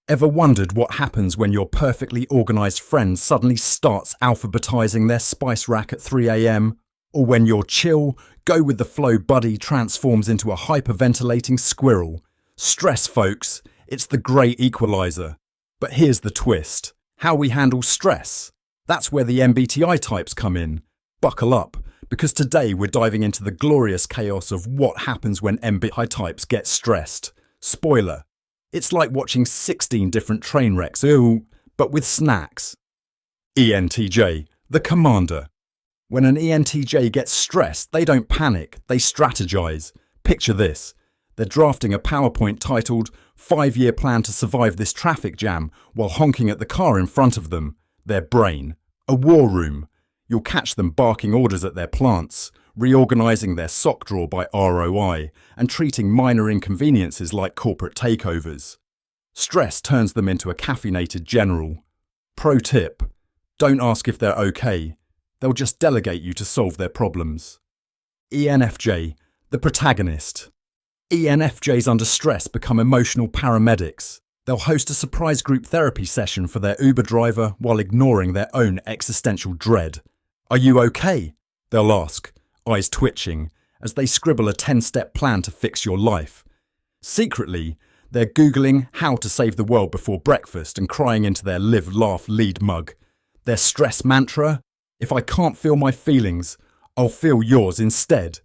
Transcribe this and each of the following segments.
Ever wondered what happens when your perfectly organised friend suddenly starts alphabetising their spice rack at 3 a.m? Or when your chill, go-with-the-flow buddy transforms into a hyperventilating squirrel? Stress, folks, it's the great equaliser. But here's the twist. How we handle stress. That's where the MBTI types come in. Buckle up, because today we're diving into the glorious chaos of what happens when MBTI types get stressed. Spoiler. It's like watching 16 different train wrecks, but with snacks. ENTJ, the commander. When an ENTJ gets stressed, they don't panic, they strategize. Picture this. They're drafting a PowerPoint titled 5-Year Plan to Survive This Traffic Jam while honking at the car in front of them. Their brain. A war room. You'll catch them barking orders at their plants, reorganizing their sock drawer by ROI, and treating minor inconveniences like corporate takeovers. Stress turns them into a caffeinated general. Pro tip: don't ask if they're okay. They'll just delegate you to solve their problems. ENFJ, the protagonist. ENFJs under stress become emotional paramedics. They'll host a surprise group therapy session for their Uber driver while ignoring their own existential dread. Are you okay? They'll ask, eyes twitching, as they scribble a 10-step plan to fix your life. Secretly, they're Googling how to save the world before breakfast and crying into their live, laugh, lead mug. Their stress mantra? If I can't feel my feelings, I'll feel yours instead.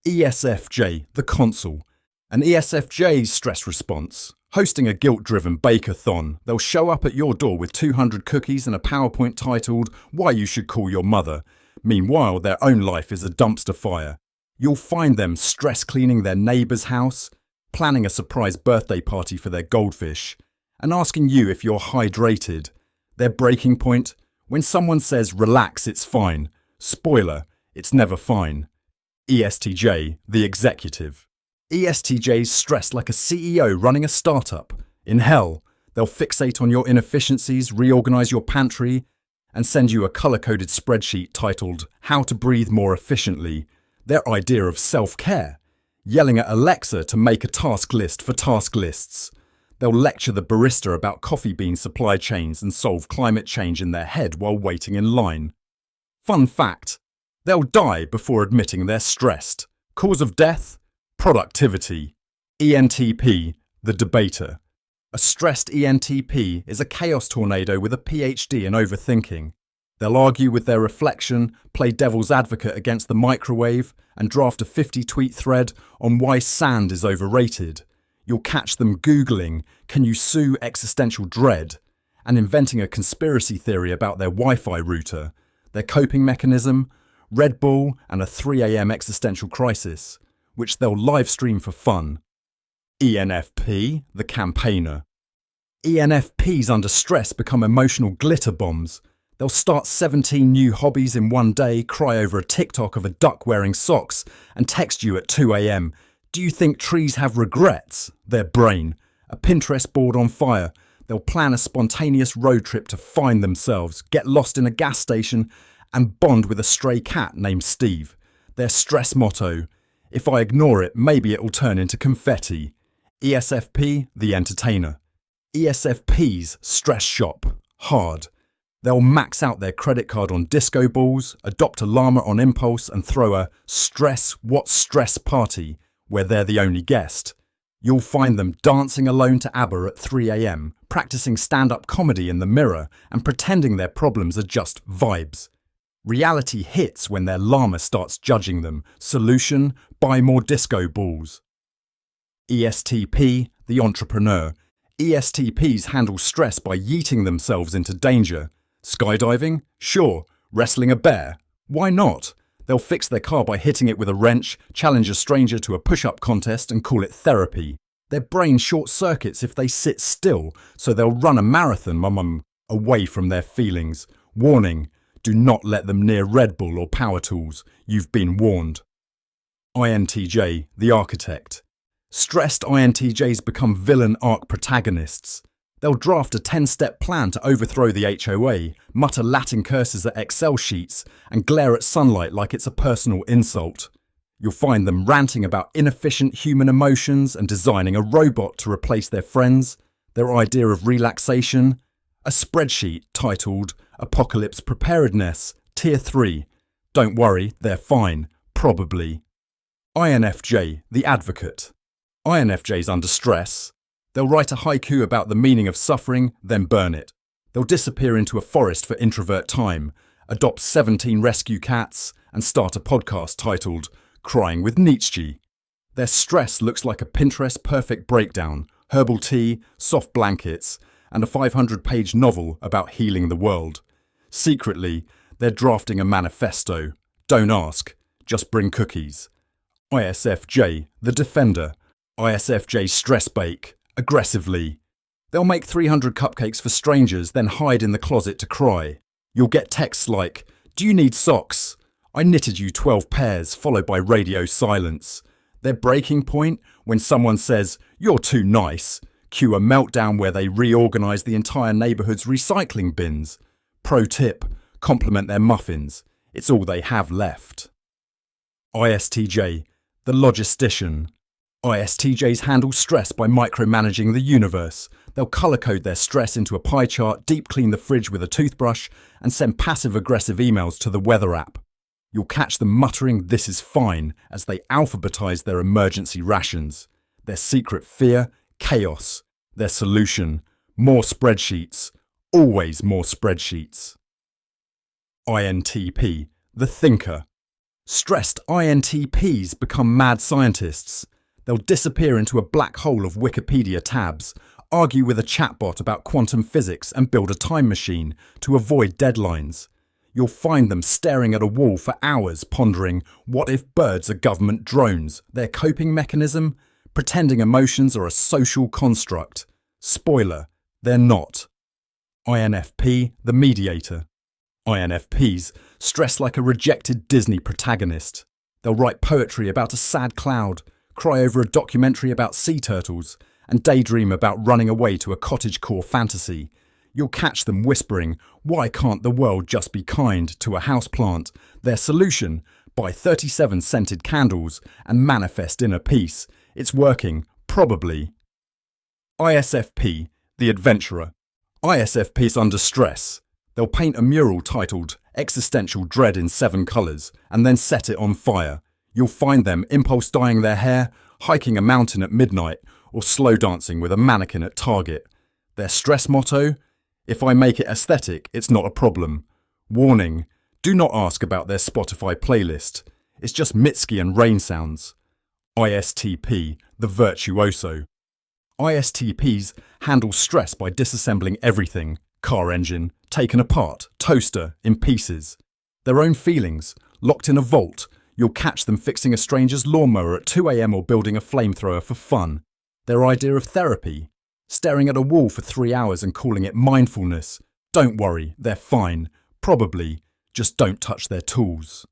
ESFJ, the Consul. An ESFJ's stress response. Hosting a guilt-driven bake-a-thon, they'll show up at your door with 200 cookies and a PowerPoint titled, Why You Should Call Your Mother. Meanwhile, their own life is a dumpster fire. You'll find them stress cleaning their neighbour's house, planning a surprise birthday party for their goldfish, and asking you if you're hydrated. Their breaking point? When someone says, relax, it's fine. Spoiler, it's never fine. ESTJ, the executive. ESTJs stress like a CEO running a startup. In hell, they'll fixate on your inefficiencies, reorganize your pantry, and send you a color-coded spreadsheet titled How to Breathe More Efficiently. Their idea of self-care. Yelling at Alexa to make a task list for task lists. They'll lecture the barista about coffee bean supply chains and solve climate change in their head while waiting in line. Fun fact, they'll die before admitting they're stressed. Cause of death? Productivity. ENTP, the debater. A stressed ENTP is a chaos tornado with a PhD in overthinking. They'll argue with their reflection, play devil's advocate against the microwave, and draft a 50-tweet thread on why sand is overrated. You'll catch them Googling, can you sue existential dread? And inventing a conspiracy theory about their Wi-Fi router. Their coping mechanism? Red Bull and a 3 a.m. existential crisis, which they'll live stream for fun. ENFP, the campaigner. ENFPs under stress become emotional glitter bombs. They'll start 17 new hobbies in one day, cry over a TikTok of a duck wearing socks, and text you at 2 a.m. Do you think trees have regrets? Their brain. A Pinterest board on fire. They'll plan a spontaneous road trip to find themselves, get lost in a gas station, and bond with a stray cat named Steve. Their stress motto: if I ignore it, maybe it will turn into confetti. ESFP, the entertainer. ESFPs stress shop. Hard. They'll max out their credit card on disco balls, adopt a llama on impulse, and throw a stress party where they're the only guest. You'll find them dancing alone to ABBA at 3 a.m, practicing stand-up comedy in the mirror, and pretending their problems are just vibes. Reality hits when their llama starts judging them. Solution: buy more disco balls. ESTP, the entrepreneur. ESTPs handle stress by yeeting themselves into danger. Skydiving? Sure. Wrestling a bear? Why not? They'll fix their car by hitting it with a wrench, challenge a stranger to a push-up contest, and call it therapy. Their brain short-circuits if they sit still, so they'll run a marathon away from their feelings. Warning: do not let them near Red Bull or power tools. You've been warned. INTJ, the architect. Stressed INTJs become villain arc protagonists. They'll draft a 10-step plan to overthrow the HOA, mutter Latin curses at Excel sheets, and glare at sunlight like it's a personal insult. You'll find them ranting about inefficient human emotions and designing a robot to replace their friends. Their idea of relaxation? A spreadsheet titled Apocalypse Preparedness, Tier 3. Don't worry, they're fine. Probably. INFJ, the advocate. INFJs under stress. They'll write a haiku about the meaning of suffering, then burn it. They'll disappear into a forest for introvert time, adopt 17 rescue cats, and start a podcast titled Crying with Nietzsche. Their stress looks like a Pinterest perfect breakdown, herbal tea, soft blankets, and a 500-page novel about healing the world. Secretly, they're drafting a manifesto. Don't ask, just bring cookies. ISFJ, the defender. ISFJ stress bake, aggressively. They'll make 300 cupcakes for strangers, then hide in the closet to cry. You'll get texts like, "Do you need socks? I knitted you 12 pairs," followed by radio silence. Their breaking point, when someone says, "You're too nice," cue a meltdown where they reorganise the entire neighbourhood's recycling bins. Pro tip, compliment their muffins. It's all they have left. ISTJ, the logistician. ISTJs handle stress by micromanaging the universe. They'll colour-code their stress into a pie chart, deep clean the fridge with a toothbrush, and send passive-aggressive emails to the weather app. You'll catch them muttering "this is fine" as they alphabetise their emergency rations. Their secret fear? Chaos. Their solution? More spreadsheets. Always more spreadsheets. INTP, the thinker. Stressed INTPs become mad scientists. They'll disappear into a black hole of Wikipedia tabs, argue with a chatbot about quantum physics, and build a time machine to avoid deadlines. You'll find them staring at a wall for hours, pondering, what if birds are government drones? Their coping mechanism? Pretending emotions are a social construct. Spoiler, they're not. INFP, the mediator. INFPs stress like a rejected Disney protagonist. They'll write poetry about a sad cloud, cry over a documentary about sea turtles, and daydream about running away to a cottagecore fantasy. You'll catch them whispering, "Why can't the world just be kind?" to a houseplant. Their solution? Buy 37 scented candles and manifest inner peace. It's working, probably. ISFP, the adventurer. ISFPs under stress. They'll paint a mural titled Existential Dread in 7 colours and then set it on fire. You'll find them impulse dyeing their hair, hiking a mountain at midnight, or slow dancing with a mannequin at Target. Their stress motto? If I make it aesthetic, it's not a problem. Warning, do not ask about their Spotify playlist. It's just Mitski and rain sounds. ISTP, the virtuoso. ISTPs handle stress by disassembling everything. Car engine, taken apart, toaster, in pieces. Their own feelings, locked in a vault. You'll catch them fixing a stranger's lawnmower at 2 a.m. or building a flamethrower for fun. Their idea of therapy? Staring at a wall for 3 hours and calling it mindfulness. Don't worry, they're fine. Probably, just don't touch their tools.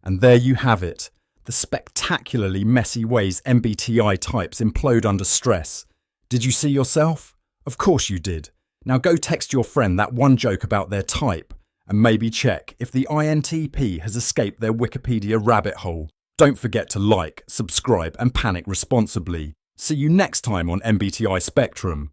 And there you have it. The spectacularly messy ways MBTI types implode under stress. Did you see yourself? Of course you did. Now go text your friend that one joke about their type, and maybe check if the INTP has escaped their Wikipedia rabbit hole. Don't forget to like, subscribe, and panic responsibly. See you next time on MBTI Spectrum.